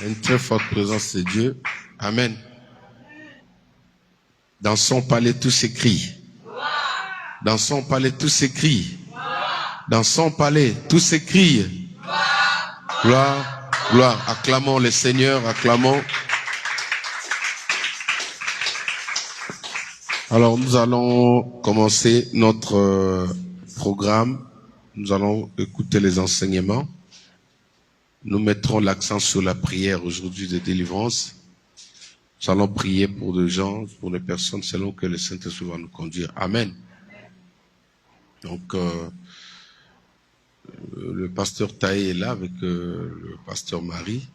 Une très forte présence de Dieu. Amen. Dans son palais, tout s'écrit. Dans son palais, tout s'écrit. Dans son palais, tout s'écrit. Gloire, gloire. Acclamons le Seigneur, acclamons. Alors, nous allons commencer notre programme. Nous allons écouter les enseignements. Nous mettrons l'accent sur la prière aujourd'hui de délivrance. Nous allons prier pour des gens, pour les personnes, selon que le Saint-Esprit va nous conduire. Amen. Donc, le pasteur Taï est là avec le pasteur Marie.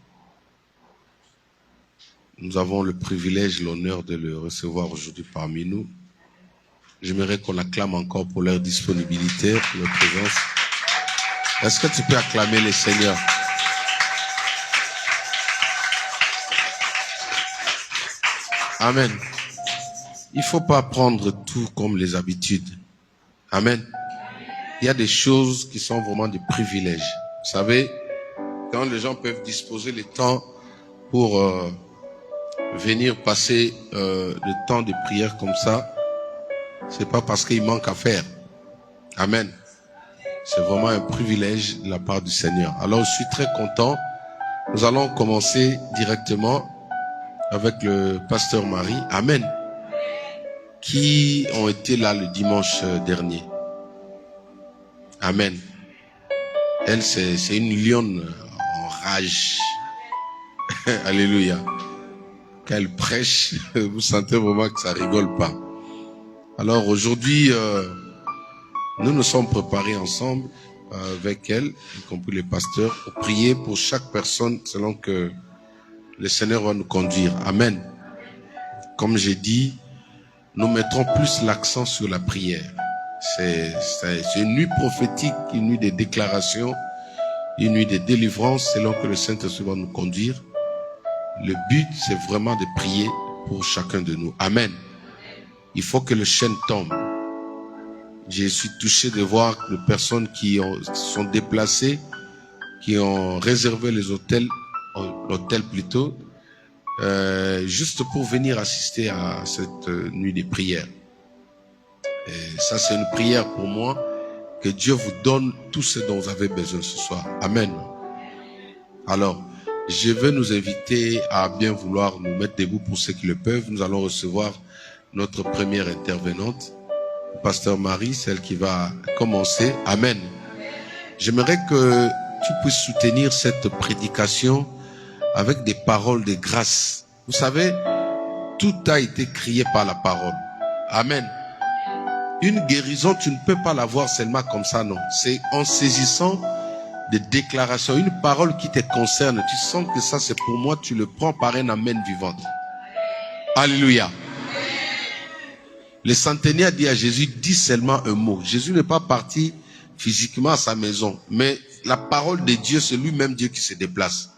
Nous avons le privilège, l'honneur de le recevoir aujourd'hui parmi nous. J'aimerais qu'on acclame encore pour leur disponibilité, pour leur présence. Est-ce que tu peux acclamer le Seigneur? Amen. Il ne faut pas prendre tout comme les habitudes. Amen. Il y a des choses qui sont vraiment des privilèges. Vous savez, quand les gens peuvent disposer le temps pour venir passer le temps de prière comme ça, c'est pas parce qu'il manque à faire. Amen. C'est vraiment un privilège de la part du Seigneur. Alors, je suis très content. Nous allons commencer directement avec le pasteur Marie. Amen. Qui ont été là le dimanche dernier. Amen. Elle, c'est une lionne en rage. Alléluia. Quand elle prêche, vous sentez vraiment que ça rigole pas. Alors aujourd'hui, nous nous sommes préparés ensemble avec elle, y compris les pasteurs, pour prier pour chaque personne selon que le Seigneur va nous conduire. Amen. Comme j'ai dit, nous mettrons plus l'accent sur la prière. C'est une nuit prophétique, une nuit de déclaration, une nuit de délivrance selon que le Saint-Esprit va nous conduire. Le but, c'est vraiment de prier pour chacun de nous. Amen. Il faut que le chêne tombe. Je suis touché de voir les personnes qui sont déplacées, qui ont réservé les hôtels, l'hôtel plutôt, juste pour venir assister à cette nuit de prière. Et ça, c'est une prière pour moi, que Dieu vous donne tout ce dont vous avez besoin ce soir. Amen. Alors, je veux nous inviter à bien vouloir nous mettre debout pour ceux qui le peuvent. Nous allons recevoir notre première intervenante, pasteur Marie, celle qui va commencer. Amen. J'aimerais que tu puisses soutenir cette prédication avec des paroles de grâce. Vous savez, tout a été créé par la parole. Amen. Une guérison, tu ne peux pas l'avoir seulement comme ça, non. C'est en saisissant des déclarations, une parole qui te concerne. Tu sens que ça, c'est pour moi, tu le prends par un amen vivante. Alléluia. Le centenaire dit à Jésus, dis seulement un mot. Jésus n'est pas parti physiquement à sa maison, mais la parole de Dieu, c'est lui-même Dieu qui se déplace.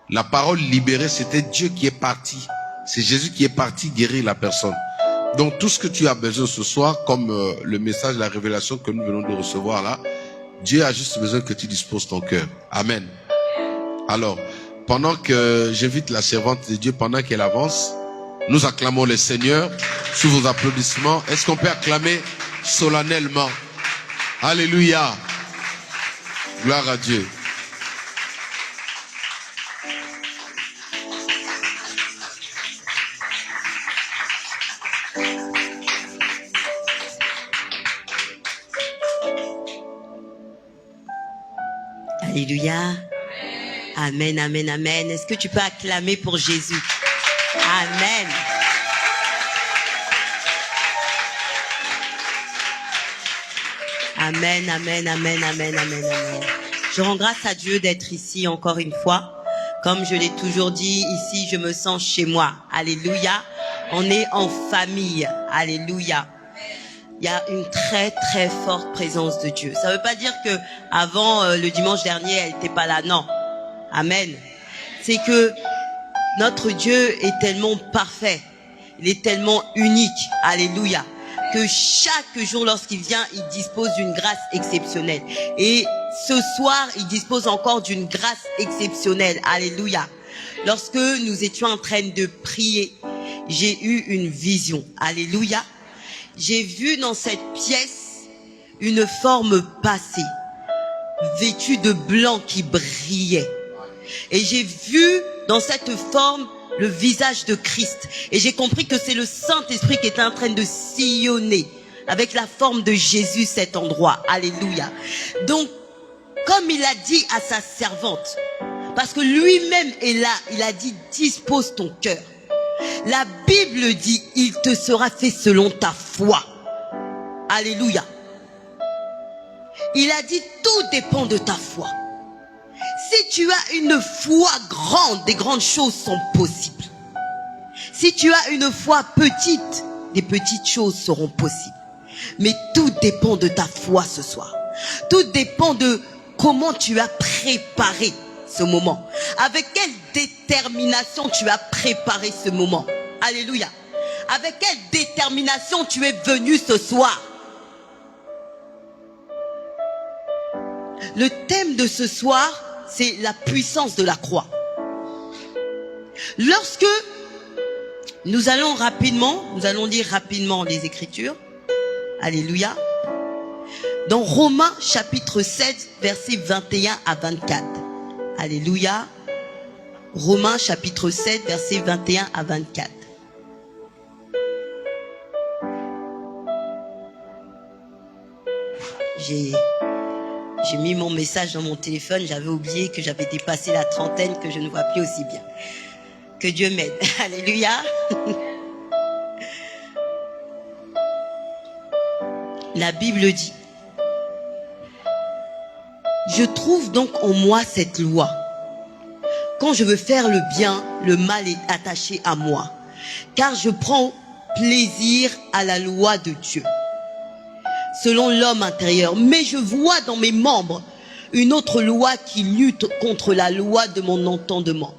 La parole libérée, c'était Dieu qui est parti. C'est Jésus qui est parti guérir la personne. Donc tout ce que tu as besoin ce soir, comme le message, la révélation que nous venons de recevoir là, Dieu a juste besoin que tu disposes ton cœur. Amen. Alors, pendant que j'invite la servante de Dieu, pendant qu'elle avance, nous acclamons le Seigneur sous vos applaudissements. Est-ce qu'on peut acclamer solennellement? Alléluia. Gloire à Dieu. Alléluia. Amen, amen, amen. Est-ce que tu peux acclamer pour Jésus? Amen. Amen, amen, amen, amen, amen, amen. Je rends grâce à Dieu d'être ici encore une fois. Comme je l'ai toujours dit, ici je me sens chez moi. Alléluia. On est en famille. Alléluia. Il y a une très très forte présence de Dieu. Ça ne veut pas dire que avant le dimanche dernier, elle n'était pas là. Non. Amen. C'est que notre Dieu est tellement parfait. Il est tellement unique. Alléluia. Que chaque jour, lorsqu'il vient, il dispose d'une grâce exceptionnelle. Et ce soir, il dispose encore d'une grâce exceptionnelle. Alléluia. lorsque nous étions en train de prier, j'ai eu une vision. Alléluia. J'ai vu dans cette pièce une forme passée, vêtue de blanc qui brillait. Et j'ai vu dans cette forme le visage de Christ. Et j'ai compris que c'est le Saint-Esprit qui était en train de sillonner avec la forme de Jésus cet endroit. Alléluia. Donc, comme il a dit à sa servante, parce que lui-même est là, il a dit, dispose ton cœur. La Bible dit, il te sera fait selon ta foi. Alléluia. Il a dit, tout dépend de ta foi. Si tu as une foi grande, des grandes choses sont possibles. Si tu as une foi petite, des petites choses seront possibles. Mais tout dépend de ta foi ce soir. Tout dépend de comment tu as préparé ce moment. Avec quelle détermination tu as préparé ce moment. Alléluia. Avec quelle détermination tu es venu ce soir. Le thème de ce soir, c'est la puissance de la croix. Lorsque nous allons lire rapidement les Écritures. Alléluia. Dans Romains chapitre 7, versets 21 à 24. Alléluia. Romains chapitre 7, versets 21 à 24. J'ai mis mon message dans mon téléphone. J'avais oublié que j'avais dépassé la trentaine, que je ne vois plus aussi bien. Que Dieu m'aide. Alléluia. La Bible dit, je trouve donc en moi cette loi. Quand je veux faire le bien, le mal est attaché à moi. Car je prends plaisir à la loi de Dieu, selon l'homme intérieur. Mais je vois dans mes membres une autre loi qui lutte contre la loi de mon entendement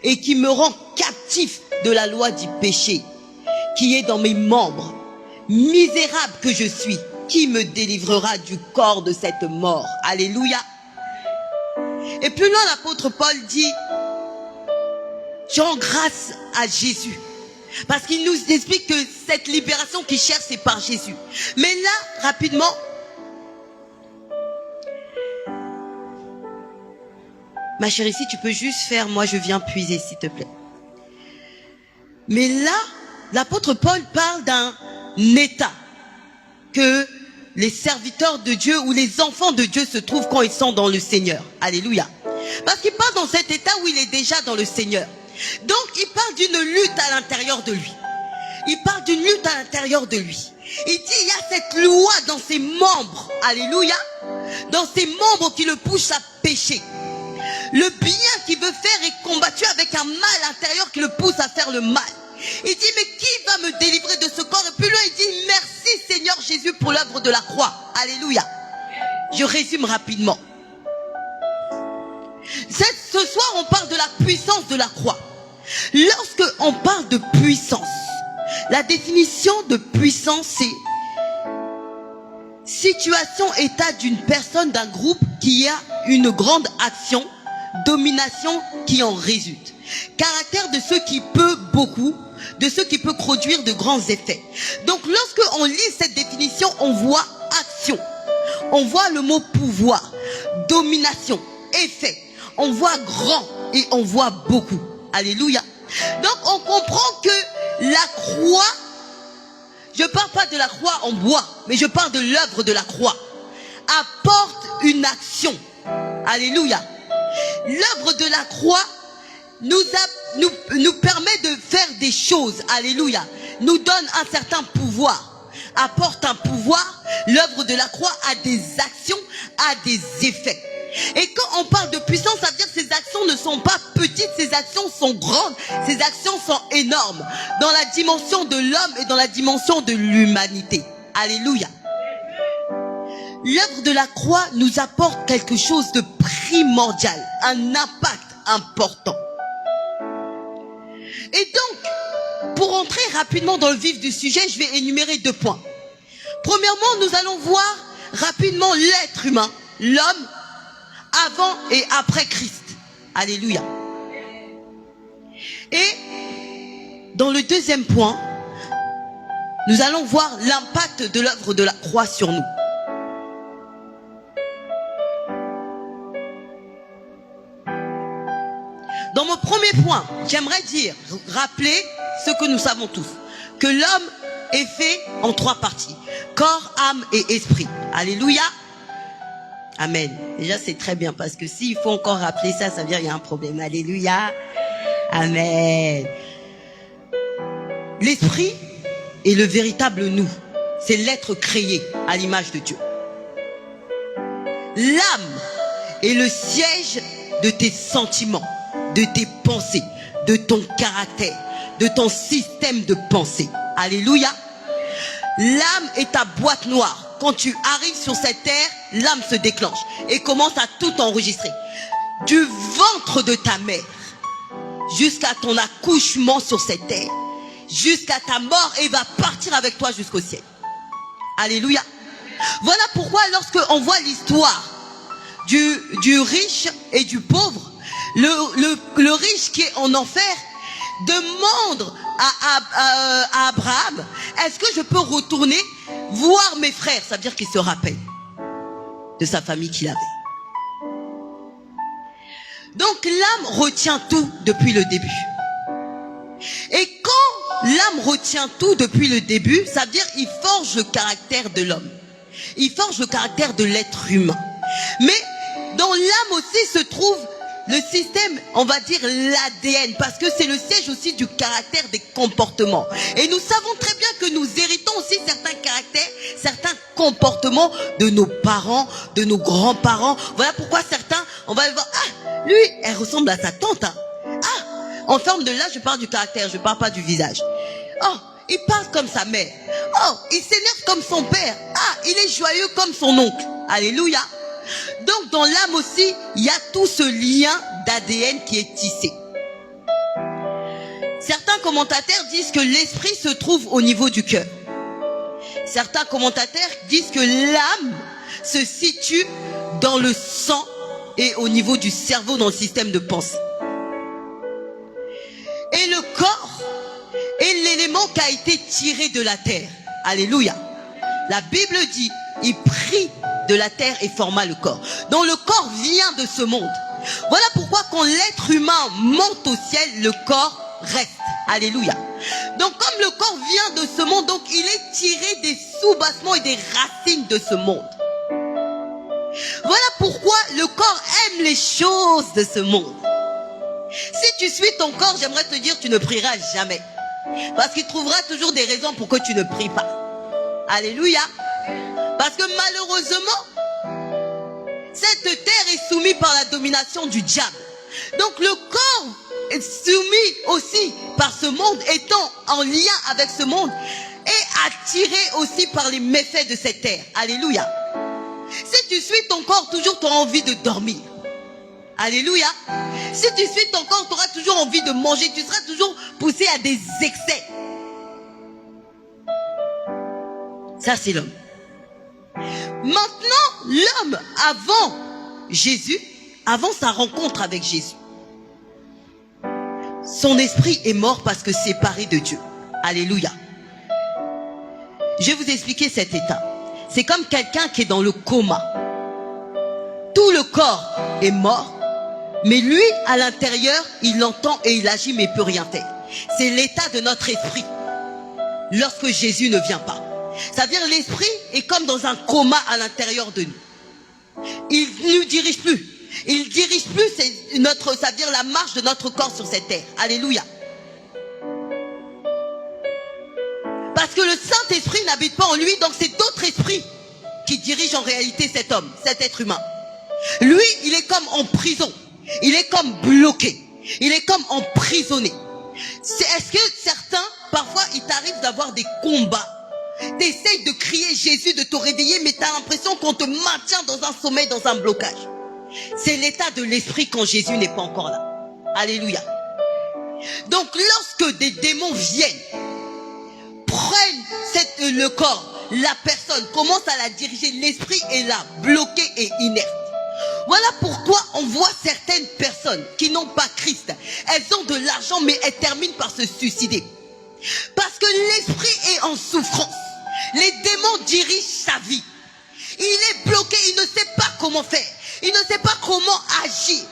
et qui me rend captif de la loi du péché qui est dans mes membres. Misérable que je suis, qui me délivrera du corps de cette mort? Alléluia. Et plus loin, l'apôtre Paul dit, je rends grâce à Jésus. Parce qu'il nous explique que cette libération qu'il cherche, c'est par Jésus. Mais là, rapidement, ma chérie, si tu peux juste faire, moi je viens puiser, s'il te plaît. Mais là, l'apôtre Paul parle d'un état que les serviteurs de Dieu ou les enfants de Dieu se trouvent quand ils sont dans le Seigneur. Alléluia. Parce qu'il parle dans cet état où il est déjà dans le Seigneur. Donc il parle d'une lutte à l'intérieur de lui. Il parle d'une lutte à l'intérieur de lui. Il dit il y a cette loi dans ses membres. Alléluia. Dans ses membres qui le poussent à pécher. Le bien qu'il veut faire est combattu avec un mal intérieur qui le pousse à faire le mal. Il dit mais qui va me délivrer de ce corps? Et puis là il dit merci Seigneur Jésus pour l'œuvre de la croix. Alléluia. Je résume rapidement. Ce soir on parle de la puissance de la croix. Lorsque on parle de puissance, la définition de puissance c'est situation, état d'une personne, d'un groupe qui a une grande action, domination qui en résulte. Caractère de ceux qui peut beaucoup, de ceux qui peut produire de grands effets. Donc lorsque on lit cette définition, on voit action, on voit le mot pouvoir, domination, effet, on voit grand et on voit beaucoup. Alléluia. Donc on comprend que la croix, je parle pas de la croix en bois, mais je parle de l'œuvre de la croix, apporte une action. Alléluia. L'œuvre de la croix nous permet de faire des choses. Alléluia. Nous donne un certain pouvoir, apporte un pouvoir. L'œuvre de la croix a des actions, a des effets. Et quand on parle de puissance, ça veut dire que ces actions ne sont pas petites, ces actions sont grandes, ces actions sont énormes dans la dimension de l'homme et dans la dimension de l'humanité. Alléluia. L'œuvre de la croix nous apporte quelque chose de primordial, un impact important. Et donc, pour entrer rapidement dans le vif du sujet, je vais énumérer 2 points. Premièrement, nous allons voir rapidement l'être humain, l'homme, avant et après Christ. Alléluia. Et dans le deuxième point, nous allons voir l'impact de l'œuvre de la croix sur nous. Dans mon premier point, j'aimerais rappeler ce que nous savons tous, que l'homme est fait en 3 parties, corps, âme et esprit. Alléluia. Amen. Déjà, c'est très bien parce que s'il faut encore rappeler ça, ça veut dire qu'il y a un problème. Alléluia. Amen. L'esprit est le véritable nous. C'est l'être créé à l'image de Dieu. L'âme est le siège de tes sentiments, de tes pensées, de ton caractère, de ton système de pensée. Alléluia. L'âme est ta boîte noire. Quand tu arrives sur cette terre, l'âme se déclenche et commence à tout enregistrer. Du ventre de ta mère jusqu'à ton accouchement sur cette terre, jusqu'à ta mort, et va partir avec toi jusqu'au ciel. Alléluia. Voilà pourquoi lorsque on voit l'histoire du riche et du pauvre, le riche qui est en enfer demande à Abraham, est-ce que je peux retourner voir mes frères? Ça veut dire qu'il se rappelle de sa famille qu'il avait. Donc l'âme retient tout depuis le début. Et quand l'âme retient tout depuis le début, ça veut dire qu'il forge le caractère de l'homme. Il forge le caractère de l'être humain. Mais dans l'âme aussi se trouve le système, on va dire l'ADN, parce que c'est le siège aussi du caractère, des comportements. Et nous savons très bien que nous héritons aussi certains caractères, certains comportements de nos parents, de nos grands-parents. Voilà pourquoi certains, on va voir, ah, lui, elle ressemble à sa tante. Hein. Ah, en forme de là, je parle du caractère, je parle pas du visage. Oh, il parle comme sa mère. Oh, il s'énerve comme son père. Ah, il est joyeux comme son oncle. Alléluia. Donc dans l'âme aussi, il y a tout ce lien d'ADN qui est tissé. Certains commentateurs disent que l'esprit se trouve au niveau du cœur. Certains commentateurs disent que l'âme se situe dans le sang et au niveau du cerveau, dans le système de pensée. Et le corps est l'élément qui a été tiré de la terre. Alléluia. La Bible dit, il prit de la terre et forma le corps. Donc le corps vient de ce monde. Voilà pourquoi quand l'être humain monte au ciel, le corps reste. Alléluia. Donc comme le corps vient de ce monde, donc il est tiré des soubassements et des racines de ce monde. Voilà pourquoi le corps aime les choses de ce monde. Si tu suis ton corps, j'aimerais te dire, tu ne prieras jamais. Parce qu'il trouvera toujours des raisons pour que tu ne pries pas. Alléluia. Parce que malheureusement, cette terre est soumise par la domination du diable. Donc le corps est soumis aussi par ce monde, étant en lien avec ce monde, et attiré aussi par les méfaits de cette terre. Alléluia. Si tu suis ton corps, toujours tu auras envie de dormir. Alléluia. Si tu suis ton corps, tu auras toujours envie de manger. Tu seras toujours poussé à des excès. Ça, c'est l'homme. Maintenant, l'homme, avant Jésus, avant sa rencontre avec Jésus, son esprit est mort parce que séparé de Dieu. Alléluia. Je vais vous expliquer cet état. C'est comme quelqu'un qui est dans le coma. Tout le corps est mort, mais lui, à l'intérieur, il l'entend et il agit, mais il ne peut rien faire. C'est l'état de notre esprit lorsque Jésus ne vient pas. Ça veut dire l'esprit est comme dans un coma à l'intérieur de nous. Il ne nous dirige plus. Il ne dirige plus, ça veut dire la marche de notre corps sur cette terre. Alléluia. Parce que le Saint-Esprit n'habite pas en lui, donc c'est d'autres esprits qui dirigent en réalité cet homme, cet être humain. Lui, il est comme en prison. Il est comme bloqué. Il est comme emprisonné. Est-ce que certains, parfois, il t'arrive d'avoir des combats? Tu essayes de crier Jésus, de te réveiller, mais tu as l'impression qu'on te maintient dans un sommeil, dans un blocage. C'est l'état de l'esprit quand Jésus n'est pas encore là. Alléluia. Donc lorsque des démons viennent, prennent le corps, la personne commence à la diriger, l'esprit est là, bloqué et inerte. Voilà pourquoi on voit certaines personnes qui n'ont pas Christ. Elles ont de l'argent, mais elles terminent par se suicider. Parce que l'esprit est en souffrance. Les démons dirigent sa vie. Il est bloqué, il ne sait pas comment faire. Il ne sait pas comment agir.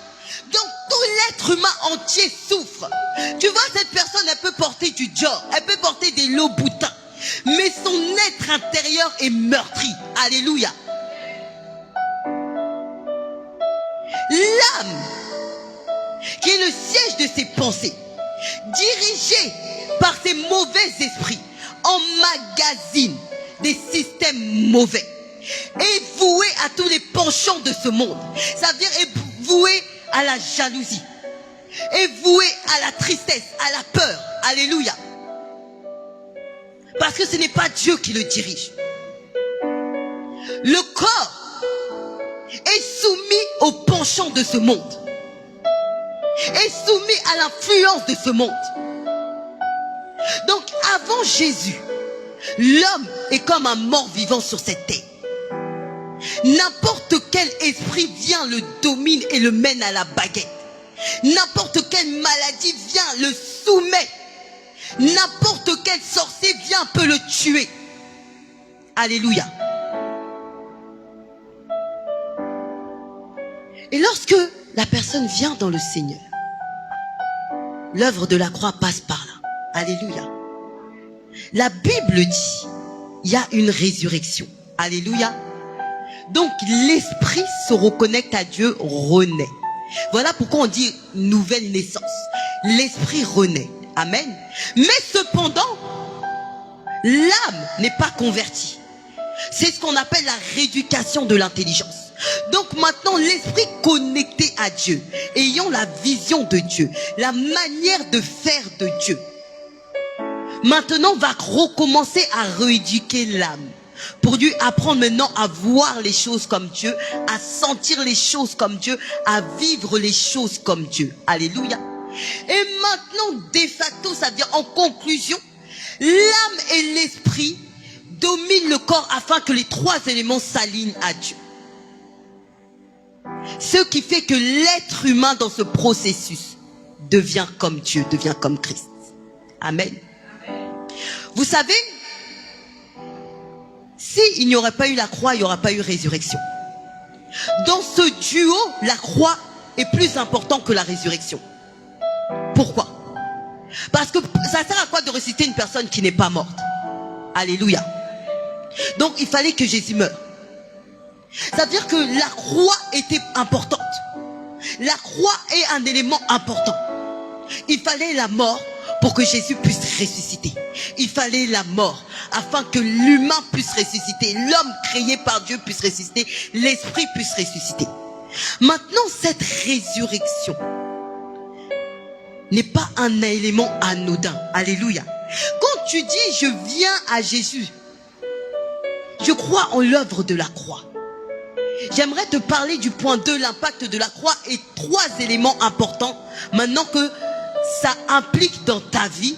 Donc tout l'être humain entier souffre. Tu vois, cette personne, elle peut porter du Dior, elle peut porter des Louboutins, mais son être intérieur est meurtri. Alléluia. L'âme, qui est le siège de ses pensées, dirigée par ces mauvais esprits, emmagasine des systèmes mauvais, est vouée à tous les penchants de ce monde. Ça veut dire est vouée à la jalousie, est vouée à la tristesse, à la peur. Alléluia. Parce que ce n'est pas Dieu qui le dirige. Le corps est soumis aux penchants de ce monde, est soumis à l'influence de ce monde. Donc avant Jésus, l'homme est comme un mort vivant sur cette terre. N'importe quel esprit vient, le domine et le mène à la baguette. N'importe quelle maladie vient, le soumet. N'importe quel sorcier vient, peut le tuer. Alléluia. Et lorsque la personne vient dans le Seigneur, l'œuvre de la croix passe par là. Alléluia. La Bible dit, il y a une résurrection. Alléluia. Donc l'esprit se reconnecte à Dieu, renaît. Voilà pourquoi on dit nouvelle naissance. L'esprit renaît. Amen. Mais cependant, l'âme n'est pas convertie. C'est ce qu'on appelle la rééducation de l'intelligence. Donc maintenant, l'esprit connecté à Dieu, ayant la vision de Dieu, la manière de faire de Dieu, maintenant va recommencer à rééduquer l'âme. Pour lui apprendre maintenant à voir les choses comme Dieu, à sentir les choses comme Dieu, à vivre les choses comme Dieu. Alléluia. Et maintenant, de facto, ça veut dire en conclusion, l'âme et l'esprit dominent le corps afin que les trois éléments s'alignent à Dieu. Ce qui fait que l'être humain dans ce processus devient comme Dieu, devient comme Christ. Amen. Vous savez, s'il n'y aurait pas eu la croix, il n'y aurait pas eu résurrection. Dans ce duo, la croix est plus important que la résurrection. Pourquoi? Parce que ça sert à quoi de ressusciter une personne qui n'est pas morte? Alléluia. Donc il fallait que Jésus meure. Ça veut dire que la croix était importante. La croix est un élément important. Il fallait la mort pour que Jésus puisse ressusciter. Il fallait la mort afin que l'humain puisse ressusciter, l'homme créé par Dieu puisse ressusciter, l'esprit puisse ressusciter. Maintenant, cette résurrection n'est pas un élément anodin. Alléluia. Quand tu dis je viens à Jésus, je crois en l'œuvre de la croix. J'aimerais te parler du point 2, l'impact de la croix et 3 éléments importants maintenant que ça implique dans ta vie.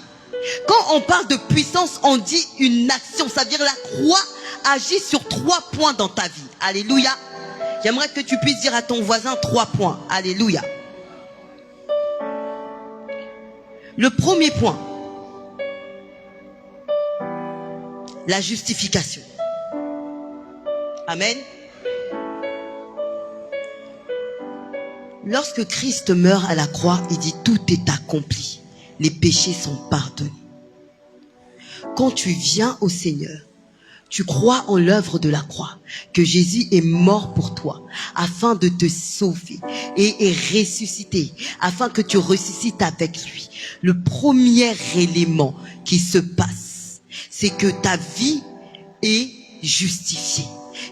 Quand on parle de puissance, on dit une action. Ça veut dire la croix agit sur 3 points dans ta vie. Alléluia. J'aimerais que tu puisses dire à ton voisin 3 points. Alléluia. Le premier point, la justification. Amen. Lorsque Christ meurt à la croix, il dit tout est accompli. Les péchés sont pardonnés. Quand tu viens au Seigneur, tu crois en l'œuvre de la croix, que Jésus est mort pour toi, afin de te sauver et est ressuscité, afin que tu ressuscites avec lui. Le premier élément qui se passe, c'est que ta vie est justifiée.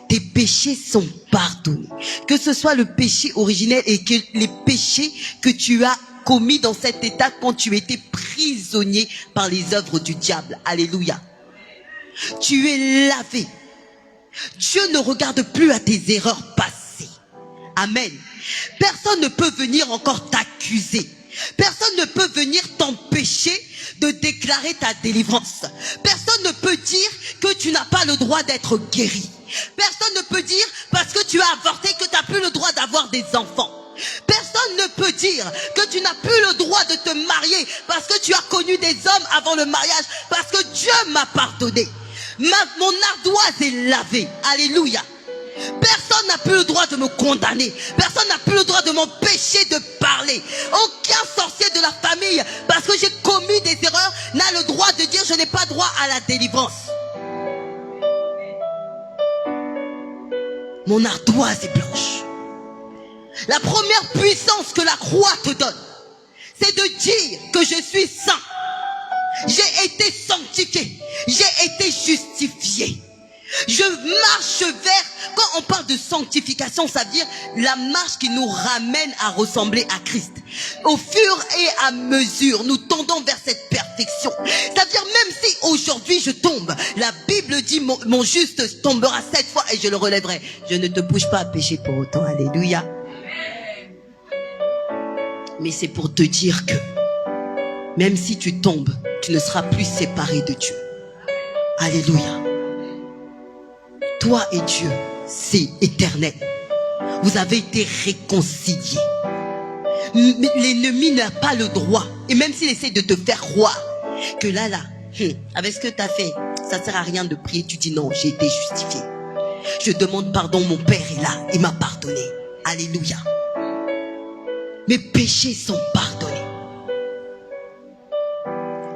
Tes péchés sont pardonnés. Que ce soit le péché originel et que les péchés que tu as commis dans cet état quand tu étais prisonnier par les œuvres du diable. Alléluia. Tu es lavé. Dieu ne regarde plus à tes erreurs passées. Amen. Personne ne peut venir encore t'accuser. Personne ne peut venir t'empêcher de déclarer ta délivrance. Personne ne peut dire que tu n'as pas le droit d'être guéri. Personne ne peut dire parce que tu as avorté que tu n'as plus le droit d'avoir des enfants. Personne ne peut dire que tu n'as plus le droit de te marier parce que tu as connu des hommes avant le mariage, parce que Dieu m'a pardonné. Mon ardoise est lavée. Alléluia. Personne n'a plus le droit de me condamner. Personne n'a plus le droit de m'empêcher de parler. Aucun sorcier de la famille, parce que j'ai commis des erreurs, n'a le droit de dire je n'ai pas droit à la délivrance. Mon ardoise est blanche. La première puissance que la croix te donne, c'est de dire que je suis saint. J'ai été sanctifié. J'ai été justifié. Je marche vers, quand on parle de sanctification, ça veut dire la marche qui nous ramène à ressembler à Christ. Au fur et à mesure, nous tendons vers cette perfection. Ça veut dire même si aujourd'hui je tombe, la Bible dit mon juste tombera 7 fois et je le relèverai. Je ne te pousse pas à pécher pour autant. Alléluia. Mais c'est pour te dire que même si tu tombes, tu ne seras plus séparé de Dieu. Alléluia. Toi et Dieu, c'est éternel. Vous avez été réconciliés. L'ennemi n'a pas le droit, et même s'il essaie de te faire croire que là, avec ce que tu as fait, ça ne sert à rien de prier, tu dis non, j'ai été justifié. Je demande pardon, mon Père est là, il m'a pardonné. Alléluia. Mes péchés sont pardonnés.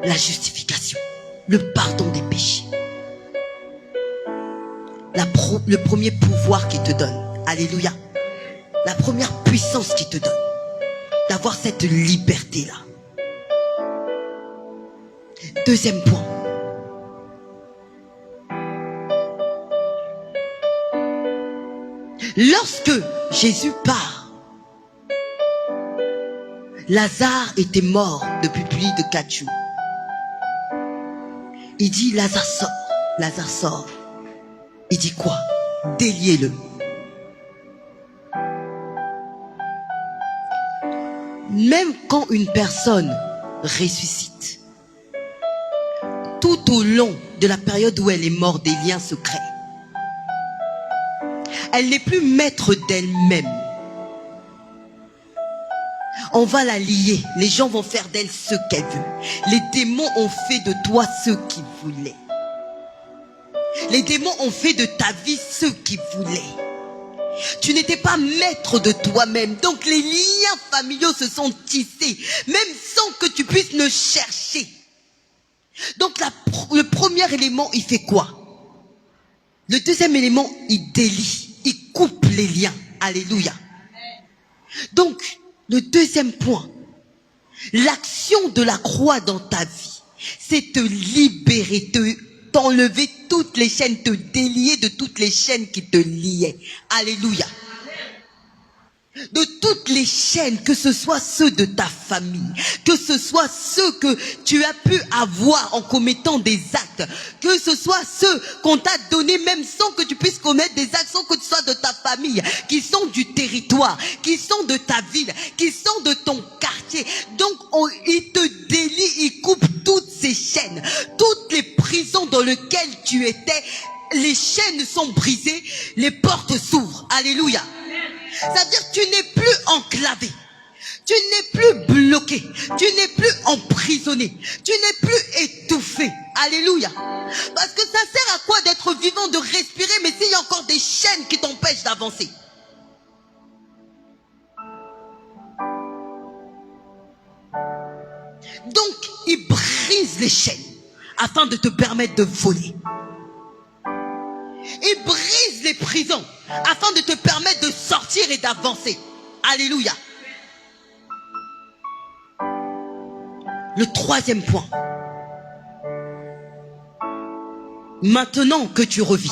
La justification, le pardon des péchés. Le premier pouvoir qui te donne, alléluia, la première puissance qui te donne, d'avoir cette liberté-là. Deuxième point. Lorsque Jésus part, Lazare était mort depuis plus de 4 jours. Il dit, Lazare sort, Lazare sort. Il dit quoi? Déliez-le. Même quand une personne ressuscite, tout au long de la période où elle est morte, des liens se créent. Elle n'est plus maître d'elle-même. On va la lier. Les gens vont faire d'elle ce qu'elle veut. Les démons ont fait de toi ce qu'ils voulaient. Les démons ont fait de ta vie ce qu'ils voulaient. Tu n'étais pas maître de toi-même. Donc les liens familiaux se sont tissés, même sans que tu puisses le chercher. Donc le premier élément, il fait quoi? Le deuxième élément, il délie. Il coupe les liens. Alléluia. Donc, le deuxième point, l'action de la croix dans ta vie, c'est te libérer, t'enlever toutes les chaînes, te délier de toutes les chaînes qui te liaient. Alléluia. De toutes les chaînes, que ce soit ceux de ta famille, que ce soit ceux que tu as pu avoir en commettant des actes, que ce soit ceux qu'on t'a donnés même sans que tu puisses commettre des actes, sans que tu sois de ta famille, qui sont du territoire, qui sont de ta ville, qui sont de ton quartier. Donc il te délie, il coupe toutes ces chaînes, toutes les prisons dans lesquelles tu étais. Les chaînes sont brisées, les portes s'ouvrent. Alléluia. C'est-à-dire que tu n'es plus enclavé, tu n'es plus bloqué, tu n'es plus emprisonné, tu n'es plus étouffé. Alléluia. Parce que ça sert à quoi d'être vivant, de respirer, mais s'il y a encore des chaînes qui t'empêchent d'avancer? Donc, il brise les chaînes afin de te permettre de voler. Il brise les prisons afin de te permettre de sortir et d'avancer. Alléluia. Le troisième point. Maintenant que tu revis,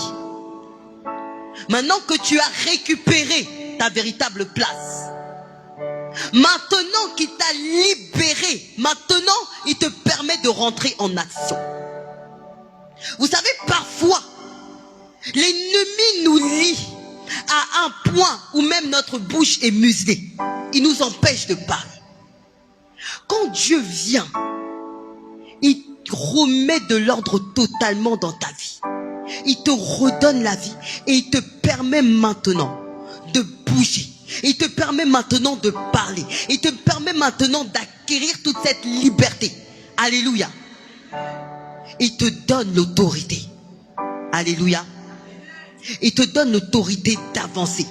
maintenant que tu as récupéré ta véritable place, maintenant qu'il t'a libéré, maintenant il te permet de rentrer en action. Vous savez, parfois, l'ennemi nous lie à un point où même notre bouche est muselée. Il nous empêche de parler. Quand Dieu vient, il remet de l'ordre totalement dans ta vie. Il te redonne la vie Et il te permet maintenant de bouger. Il te permet maintenant de parler. Il te permet maintenant d'acquérir toute cette liberté. Alléluia. Il te donne l'autorité. Alléluia. Il te donne l'autorité d'avancer.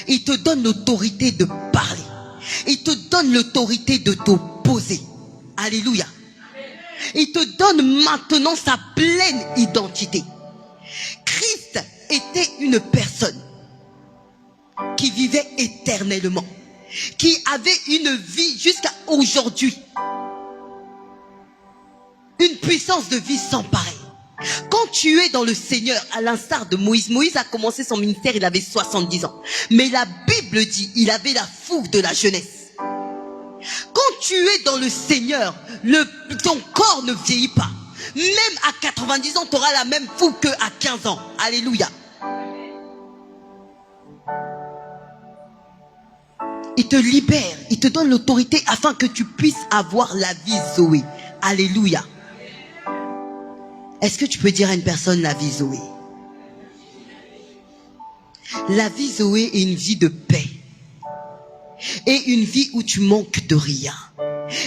Il te donne l'autorité de parler. Il te donne l'autorité de t'opposer. Alléluia. Il te donne maintenant sa pleine identité. Christ était une personne qui vivait éternellement, qui avait une vie jusqu'à aujourd'hui, une puissance de vie sans pareil. Quand tu es dans le Seigneur, à l'instar de Moïse, Moïse a commencé son ministère, il avait 70 ans. Mais la Bible dit, il avait la fougue de la jeunesse. Quand tu es dans le Seigneur, ton corps ne vieillit pas. Même à 90 ans, tu auras la même fougue qu'à 15 ans. Alléluia. Il te libère, il te donne l'autorité afin que tu puisses avoir la vie Zoé. Alléluia. Est-ce que tu peux dire à une personne la vie Zoé? La vie Zoé est une vie de paix. Et une vie où tu manques de rien.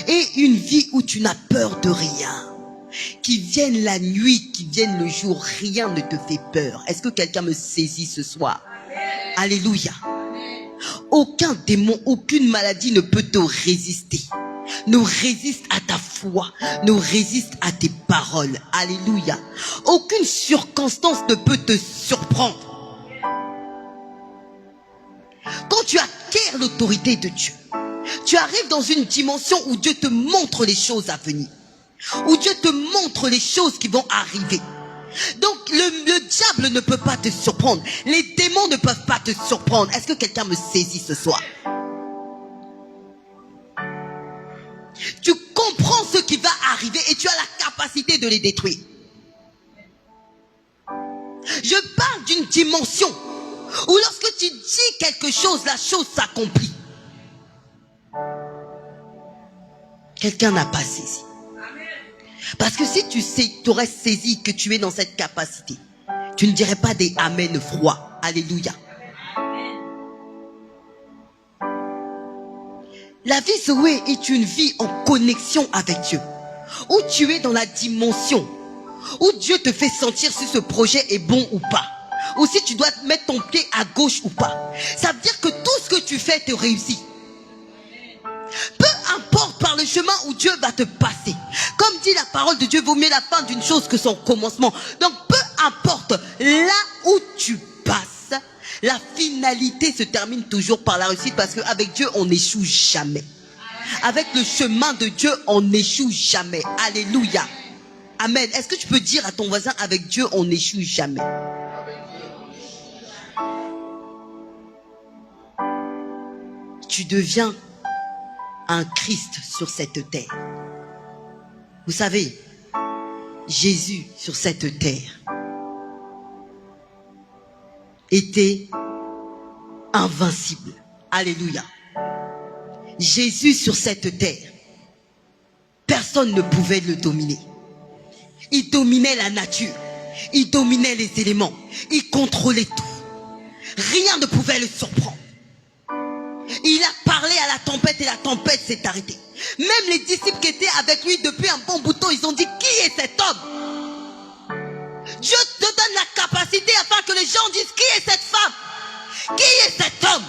Et une vie où tu n'as peur de rien. Qui vienne la nuit, qui vienne le jour, rien ne te fait peur. Est-ce que quelqu'un me saisit ce soir? Alléluia. Aucun démon, aucune maladie ne peut te résister. Ne résiste à ta foi, ne résiste à tes paroles. Alléluia. Aucune circonstance ne peut te surprendre. Quand tu acquiers l'autorité de Dieu, tu arrives dans une dimension où Dieu te montre les choses à venir. Où Dieu te montre les choses qui vont arriver. Donc le diable ne peut pas te surprendre. Les démons ne peuvent pas te surprendre. Est-ce que quelqu'un me saisit ce soir? Tu comprends ce qui va arriver et tu as la capacité de les détruire. Je parle d'une dimension où lorsque tu dis quelque chose, la chose s'accomplit. Quelqu'un n'a pas saisi. Parce que si tu aurais saisi que tu es dans cette capacité, tu ne dirais pas des amen froids. Alléluia. La vie Zoé est une vie en connexion avec Dieu. Où tu es dans la dimension où Dieu te fait sentir si ce projet est bon ou pas. Ou si tu dois mettre ton pied à gauche ou pas. Ça veut dire que tout ce que tu fais te réussit. Peu importe par le chemin où Dieu va te passer. Comme dit la parole de Dieu, vaut mieux la fin d'une chose que son commencement. Donc peu importe là où tu passes, la finalité se termine toujours par la réussite. Parce qu'avec Dieu on n'échoue jamais. Avec le chemin de Dieu on n'échoue jamais. Alléluia. Amen. Est-ce que tu peux dire à ton voisin, avec Dieu on n'échoue jamais? Tu deviens un Christ sur cette terre. Vous savez, Jésus sur cette terre était invincible. Alléluia. Jésus sur cette terre, personne ne pouvait le dominer. Il dominait la nature, il dominait les éléments, il contrôlait tout. Rien ne pouvait le surprendre. Il a parlé à la tempête et la tempête s'est arrêtée. Même les disciples qui étaient avec lui depuis un bon bout de temps, ils ont dit, qui est cet homme? Dieu te donne la capacité afin que les gens disent, qui est cette femme? Qui est cet homme?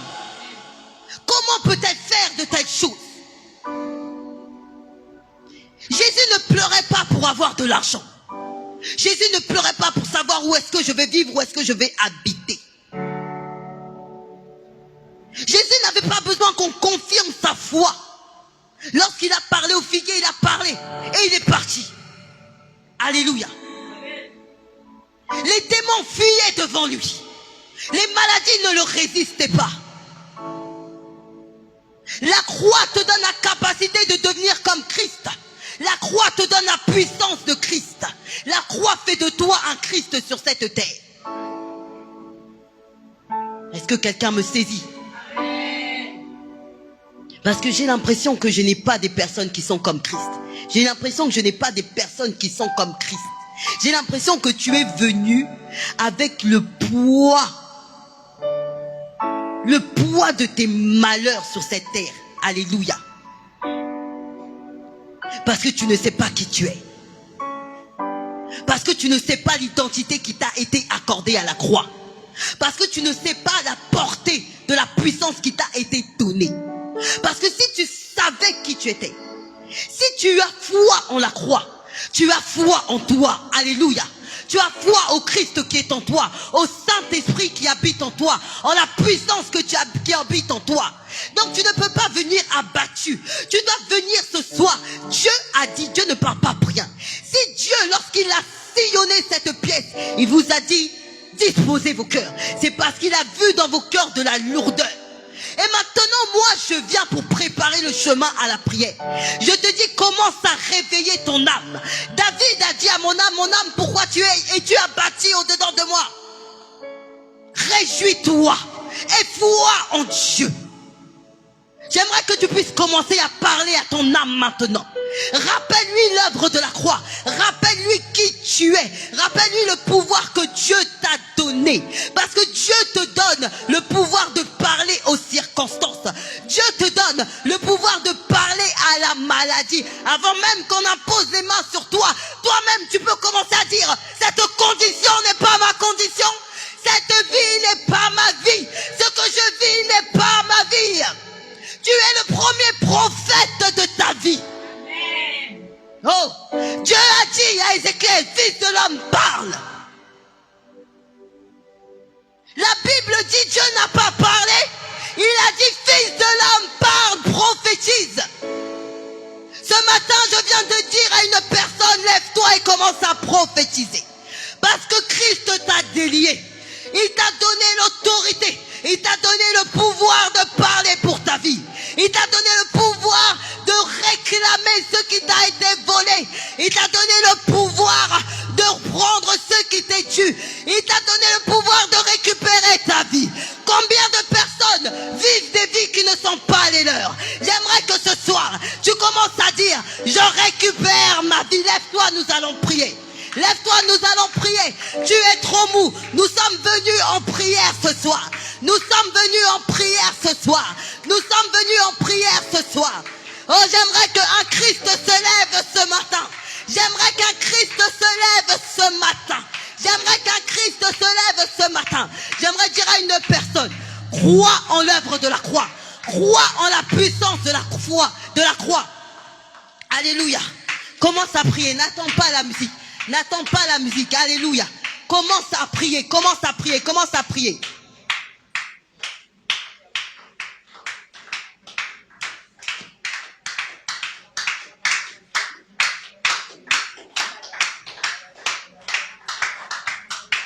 Comment peut-elle faire de telles choses? Jésus ne pleurait pas pour avoir de l'argent. Jésus ne pleurait pas pour savoir où est-ce que je vais vivre, où est-ce que je vais habiter. Jésus n'avait pas besoin qu'on confirme sa foi. Lorsqu'il a parlé au figuier, il a parlé et il est parti. Alléluia. Les démons fuyaient devant lui. Les maladies ne le résistaient pas. La croix te donne la capacité de devenir comme Christ. La croix te donne la puissance de Christ. La croix fait de toi un Christ sur cette terre. Est-ce que quelqu'un me saisit? Parce que j'ai l'impression que je n'ai pas des personnes qui sont comme Christ. J'ai l'impression que je n'ai pas des personnes qui sont comme Christ. J'ai l'impression que tu es venu avec le poids de tes malheurs sur cette terre. Alléluia. Parce que tu ne sais pas qui tu es. Parce que tu ne sais pas l'identité qui t'a été accordée à la croix. Parce que tu ne sais pas la portée de la puissance qui t'a été donnée. Parce que si tu savais qui tu étais, si tu as foi en la croix, tu as foi en toi. Alléluia. Tu as foi au Christ qui est en toi, au Saint-Esprit qui habite en toi, en la puissance qui habite en toi. Donc tu ne peux pas venir abattu. Tu dois venir ce soir. Dieu a dit, Dieu ne parle pas pour rien. Si Dieu, lorsqu'il a sillonné cette pièce, il vous a dit, disposez vos cœurs. C'est parce qu'il a vu dans vos cœurs de la lourdeur. Et maintenant, moi, je viens pour préparer le chemin à la prière. Je te dis, commence à réveiller ton âme. David a dit à mon âme, pourquoi tu es abattu au-dedans de moi? Réjouis-toi et foi en Dieu. J'aimerais que tu puisses commencer à parler à ton âme maintenant. Rappelle-lui l'œuvre de la croix. Rappelle-lui qui tu es. Rappelle-lui le pouvoir que Dieu t'a donné. Parce que Dieu te donne le pouvoir de parler aux circonstances. Dieu te donne le pouvoir de parler à la maladie. Avant même qu'on impose les mains sur toi, toi-même tu peux commencer à dire, cette condition n'est pas ma condition. Cette vie n'est pas ma vie. Ce que je vis n'est pas ma vie. Tu es le premier prophète de ta vie. Oh, Dieu a dit à Ézéchiel, fils de l'homme, parle. La Bible dit, Dieu n'a pas parlé. Il a dit, fils de l'homme, parle, prophétise. Ce matin, je viens de dire à une personne, lève-toi et commence à prophétiser. Parce que Christ t'a délié. Il t'a donné l'autorité. Il t'a donné le pouvoir de parler pour ta vie. Il t'a donné le pouvoir de réclamer ce qui t'a été volé. Il t'a donné le pouvoir de prendre ce qui t'est dû. Il t'a donné le pouvoir de récupérer ta vie. Combien de personnes vivent des vies qui ne sont pas les leurs? J'aimerais que ce soir, tu commences à dire, je récupère ma vie. Lève-toi, nous allons prier. Lève-toi, nous allons prier. Tu es trop mou. Nous sommes venus en prière ce soir. Nous sommes venus en prière ce soir. Nous sommes venus en prière ce soir. Oh, j'aimerais qu'un Christ se lève ce matin. J'aimerais qu'un Christ se lève ce matin. J'aimerais qu'un Christ se lève ce matin. J'aimerais dire à une personne, crois en l'œuvre de la croix. Crois en la puissance de la croix. Alléluia. Commence à prier. N'attends pas la musique. N'attends pas la musique. Alléluia. Commence à prier. Commence à prier. Commence à prier.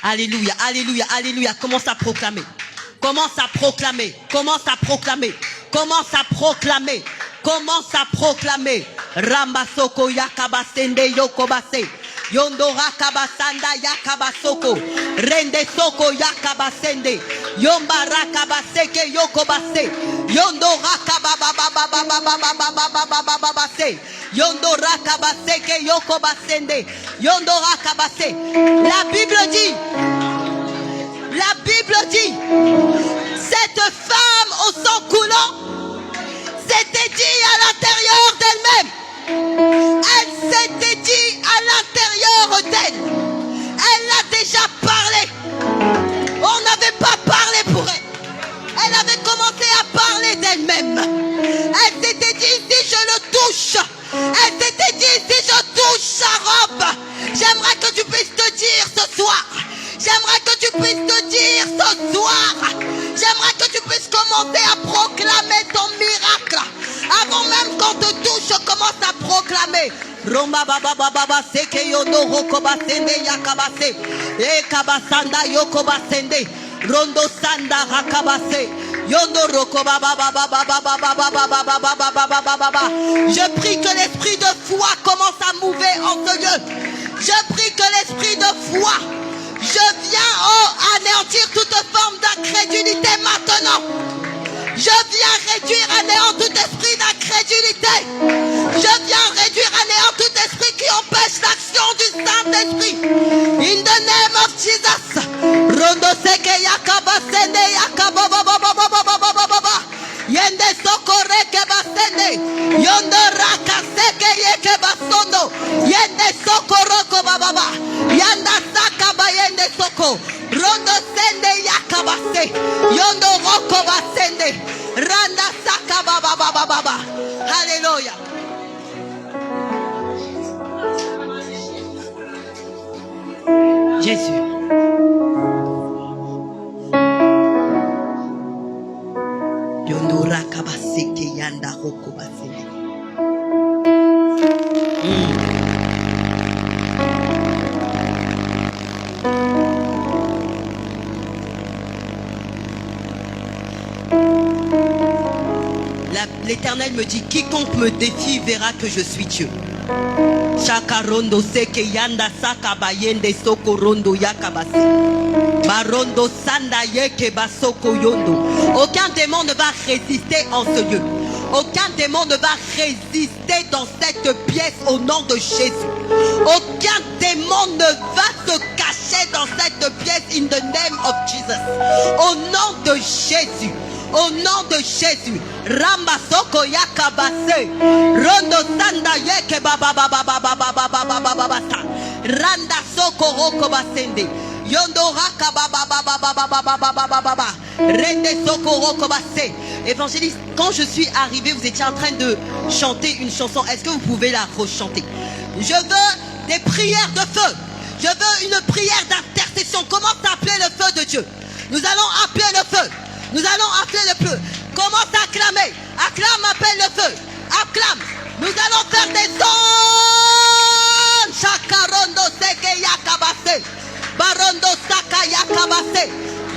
Alléluia, alléluia, alléluia. Commence à proclamer. Commence à proclamer. Commence à proclamer. Commence à proclamer. Commence à proclamer. Rambasoko yakabasende yokobase. Yondora kabasanda yakabasoko. Rende soko yakabasende. Yombara kabaseke yokobase. Yondora kabababababababababababababase. Yondora kabaseke yokobasende. Yondora kabase. La Bible dit, cette femme au sang coulant s'était dit à l'intérieur d'elle-même. Elle s'était dit à l'intérieur d'elle. Elle a déjà parlé. On n'avait pas parlé pour elle. Elle avait commencé à parler d'elle-même. Elle s'était dit, si je le touche. Elle s'était dit, si je touche sa robe. J'aimerais que tu puisses te dire ce soir. J'aimerais que tu puisses te dire ce soir. J'aimerais que tu puisses commencer à proclamer ton miracle. Avant même qu'on te touche, commence à proclamer. Romba baba baba seke yondo rokobasende yakabase. E kabasanda yokobasende. Rondo sanda hakabase. Yondo rokoba baba baba baba baba baba baba baba. Je prie que l'esprit de foi commence à mouver en ce lieu. Je prie que l'esprit de foi. Je viens anéantir toute forme d'incrédulité maintenant. Je viens réduire à néant tout esprit d'incrédulité. Je viens réduire à néant tout esprit qui empêche l'action du Saint-Esprit. In the name of Jesus. Rondo seke Jésus. Yondora kabaseke yanda roko baseke. L'Éternel me dit, quiconque me défie verra que je suis Dieu. Chakarondo seke yanda sakabayende sokorondo yakabase. Barondo sanda yeke basoko yondo. Aucun démon ne va résister en ce lieu. Aucun démon ne va résister dans cette pièce au nom de Jésus. Aucun démon ne va se cacher dans cette pièce in the name of Jesus. Au nom de Jésus. Au nom de Jésus, Ramba Soko Yakabase, Rondo Sanda Yeke Baba Baba Baba Baba Baba Baba Randa Soko Roko Basende, Yondo Raka Baba Baba Baba Baba Baba Baba Rende Soko Roko Base. Évangéliste, quand je suis arrivé, vous étiez en train de chanter une chanson. Est-ce que vous pouvez la rechanter? Je veux des prières de feu. Je veux une prière d'intercession. Comment appeler le feu de Dieu? Nous allons appeler le feu. Nous allons appeler le feu. Commence à acclamer. Acclame, appelle le feu. Acclame. Nous allons faire des sons. Chakarondo seke yakabase. Barondo saka yakabase.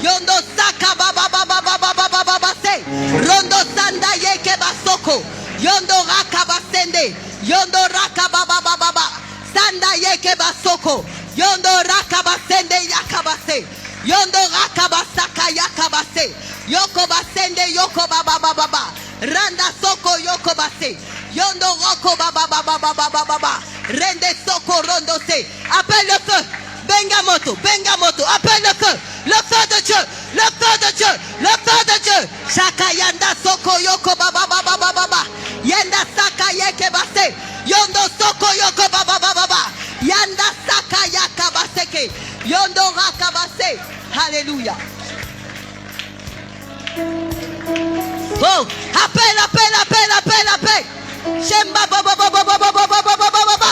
Yondo saka baba baba baba baba baba se. Rondo sanda yeke basoko. Yondo rakabasende. Yondo rakababa baba baba. Sanda yeke basoko. Yondo rakabasende yakabase. Yondo rakabasaka yakabase. Yoko basende yoko baba baba baba. Randa soko yoko base. Yondo roko baba baba baba baba. Rende soko rondo se. Appelle le feu. Bengamoto, Bengamoto. Appelle le feu. Le feu de Dieu. Le feu de Dieu. Le feu de Dieu. Shaka yanda soko yoko baba baba baba. Yanda saka yeke base. Yondo soko yoko baba baba. Yanda saka yakabaseke. Yondo rakabase. Alléluia. Oh, appelle, appelle, appelle, appelle, appelle. Shemba baba baba baba baba baba baba.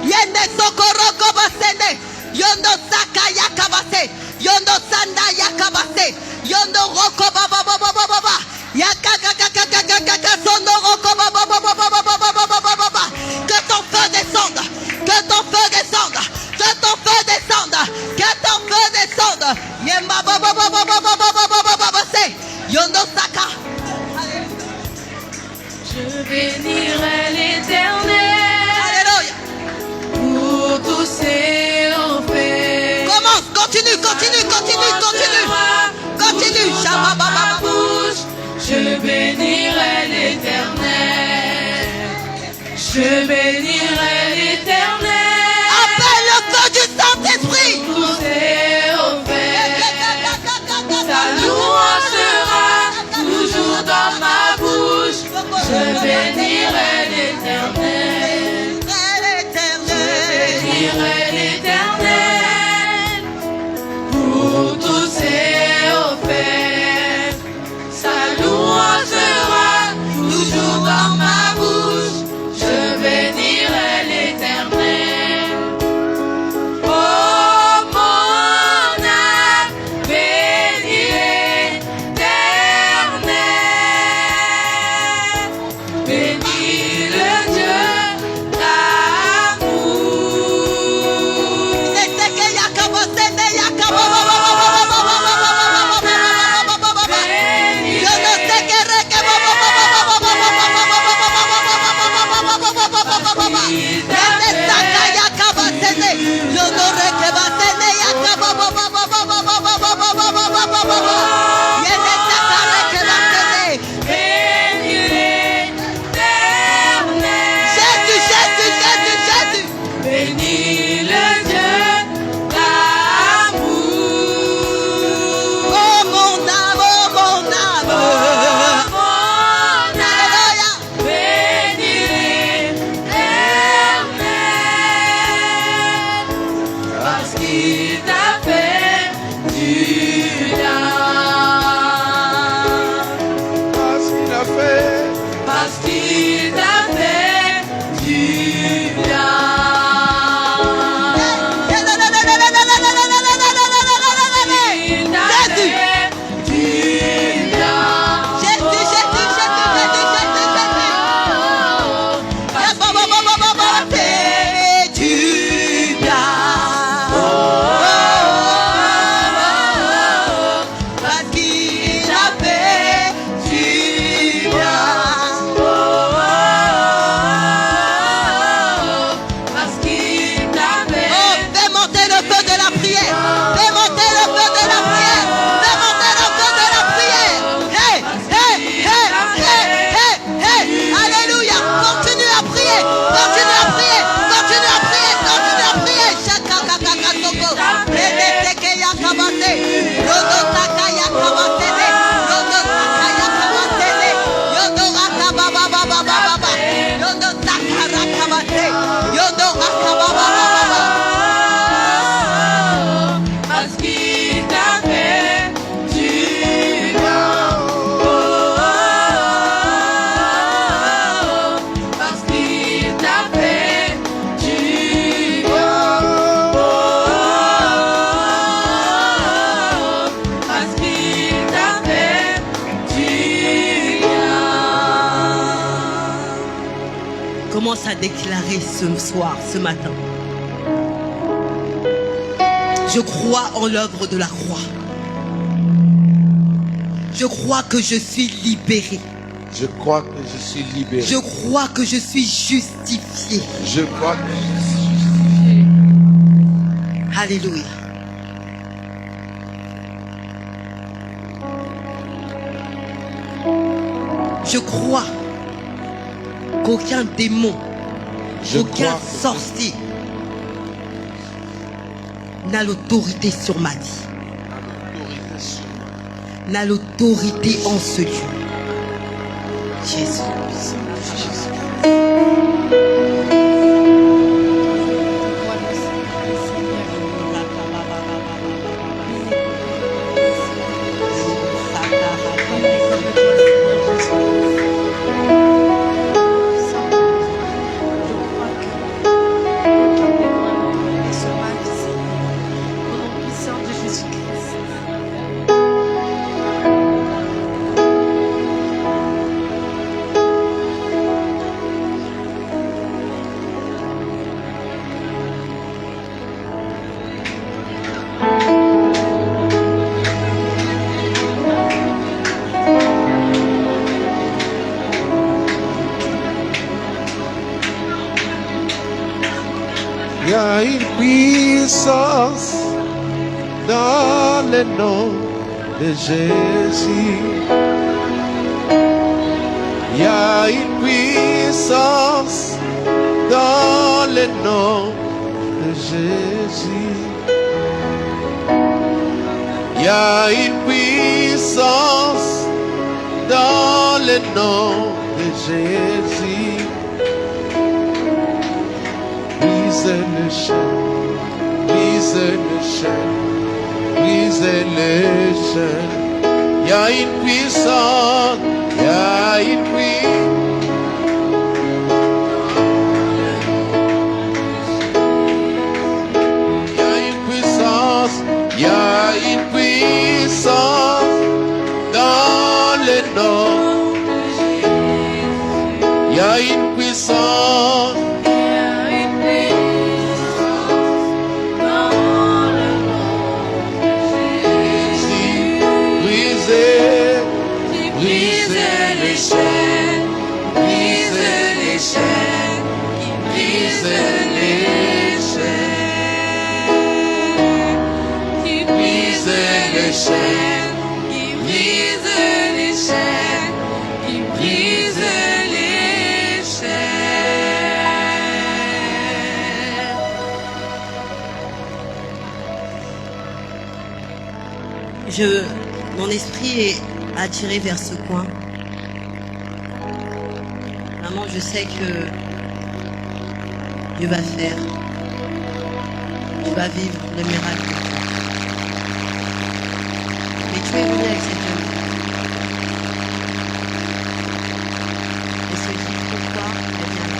Yende sokoroko basende. Yondo saka yakabase. Yondo sanda yakabase. Yondo roko baba baba baba baba. Yakakakakakakaka sondo roko baba baba baba baba baba baba. Que ton feu descende. Que ton feu descende. Que ton feu descende. Que ton feu descende. Yemba baba baba baba baba baba baba se. Yondo saka. Je bénirai l'Éternel. Alléluia. Pour tous ses faits. Commence, continue, continue, continue, continue. Continue. Shama baba bouche. Je bénirai l'Éternel. Je bénirai l'Éternel. Appelle le feu du Saint-Esprit. Tous ses faits. Sa louange sera toujours dans ma bouche. Je bénirai l'Éternel. Je bénirai l'Éternel pour tous ses faits. Sa louange sera toujours dans ma bouche. Je bénirai l'Éternel. Oh mon âme, bénis l'Éternel. Bénis le Dieu d'amour. Bénis le Dieu d'amour. Oh mon âme, oh mon âme. Bénis l'Éternel. Sakabate. Yodo Akababa. Parce qu'il t'a fait du bien. Parce qu'il t'a fait du bien. Parce qu'il t'a fait du bien. Commence à déclarer ce soir, ce matin. Je crois en l'œuvre de la croix. Je crois que je suis libéré. Je crois que je suis libéré. Je crois que je suis justifié. Je crois que je suis justifié. Alléluia. Je crois qu'aucun démon, Je aucun crois sorcier n'a l'autorité sur ma vie, l'autorité sur moi. n'a l'autorité en ce Dieu. Jésus. Il y a une puissance dans le nom de Jésus. Il y a une puissance dans le nom de Jésus. Il y a une puissance dans le nom de Jésus. Brise le chaîne, brise le chaîne, brise le chaîne. Il y a une puissance, il y a une puissance. Il y a une puissance, il y a une puissance dans le nom. Il y a une puissance. Mon esprit est attiré vers ce coin. Maman, je sais que Dieu va faire. Tu vas vivre le miracle. Mais tu es venu avec cette jeune fille. Et se dit pourquoi elle vient là.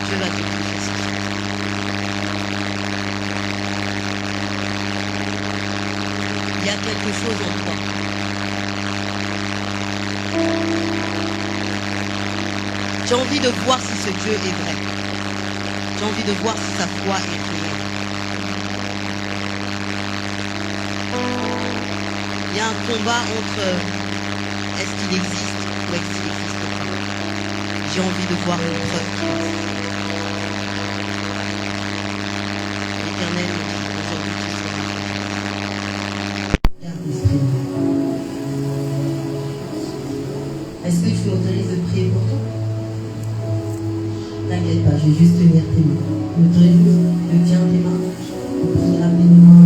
Dieu va te toucher ce soir. Il y a quelque chose en toi. J'ai envie de voir si ce Dieu est vrai. J'ai envie de voir si sa foi est réelle. Il y a un combat entre est-ce qu'il existe ou est-ce qu'il n'existe pas. J'ai envie de voir une preuve qu'il existe. L'Éternel me dit aujourd'hui qu'il sera fait. Est-ce que tu m'autorises de prier pour toi? T'inquiète pas, je vais juste tenir tes mains. Je m'autorise juste de tenir tes mains pour prier rapidement.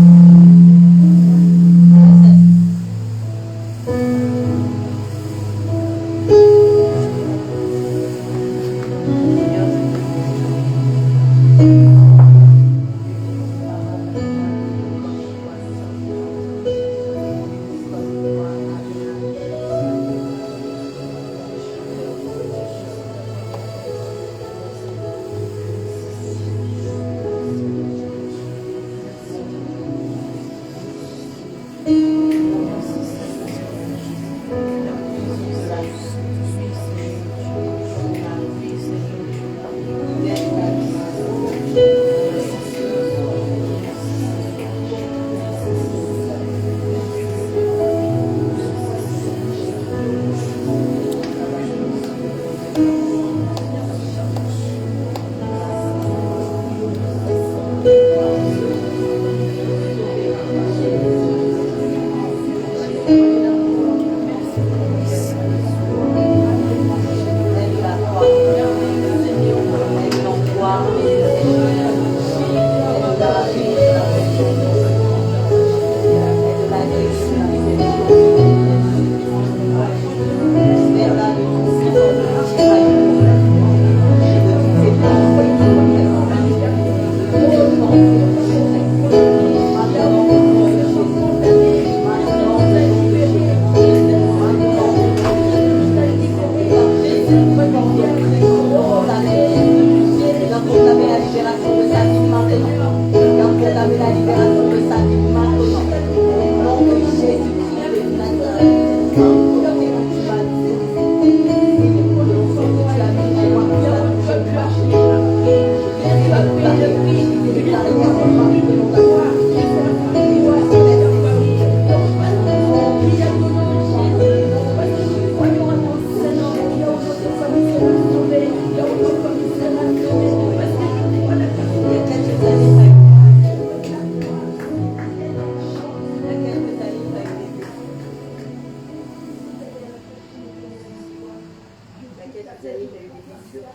années, tu as eu des blessures.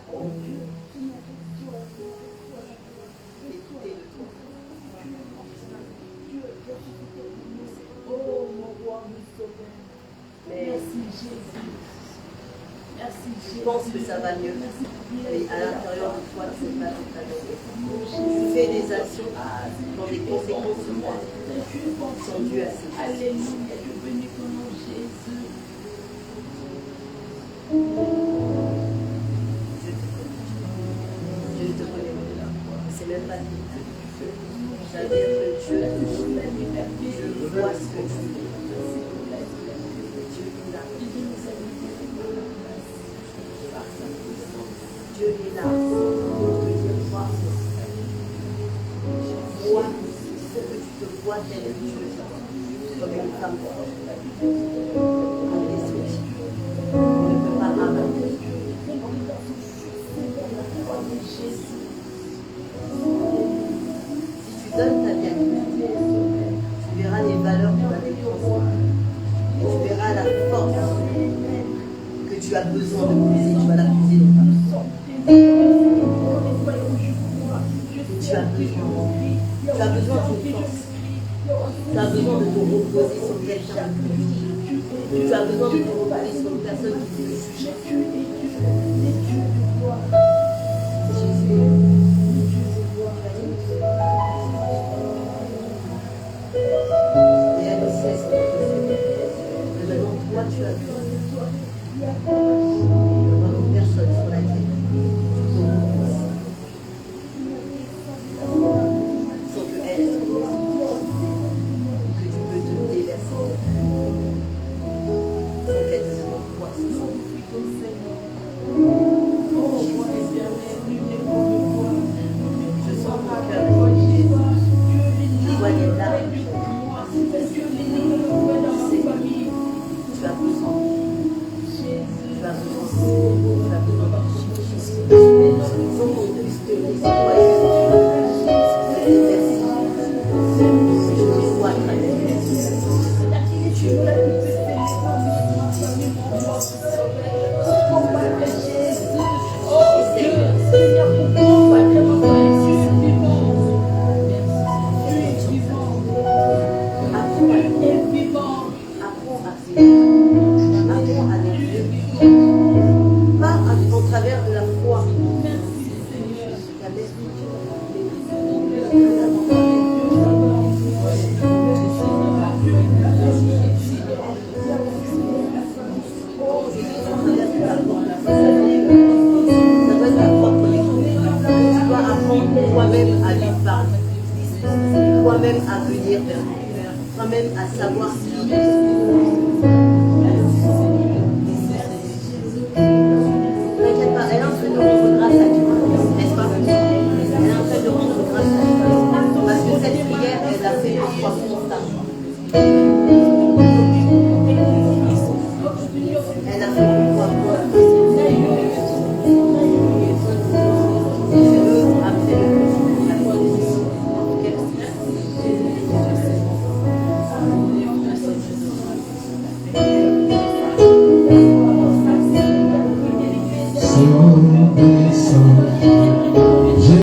Oh mon roi, mon sauveur. Merci Jésus. Merci Tu Jésus. penses que ça va mieux, mais à l'intérieur de toi, c'est pas totalement. Tu fais des actions qui ont des conséquences sur ta vie, qui sont dues à ces actions. Alléluia, je bénis ton nom Jésus. Je te connais. C'est même pas dit. C'est-à-dire que Dieu, je vois ce que tu fais. Dieu est là. Dieu est là pour te dire voir ce il faut que tu te vois telle que tu es, comme une femme indestructible. On ne peut pas rabattre. Si tu donnes ta vie à Dieu, tu verras les valeurs que tu as transmises. Et tu verras la force que tu as besoin de puiser. Tu vas la puiser dans ta vie. Tu as besoin d'une force. Tu as besoin de te reposer sur quelqu'un. Tu as besoin de te reposer sur une personne qui te sujet. Et elle aussi, elle se repose. Mais maintenant, toi, tu as besoin de toi. Vraiment personne sur la terre. Sans que elle se repose. Que tu peux te déverser. Sans qu'elle te demande quoi ce soit. Je sens ton cœur est je vois les larmes. Je sais que tu as besoin. Tu as besoin toi-même à venir vers lui, toi-même à savoir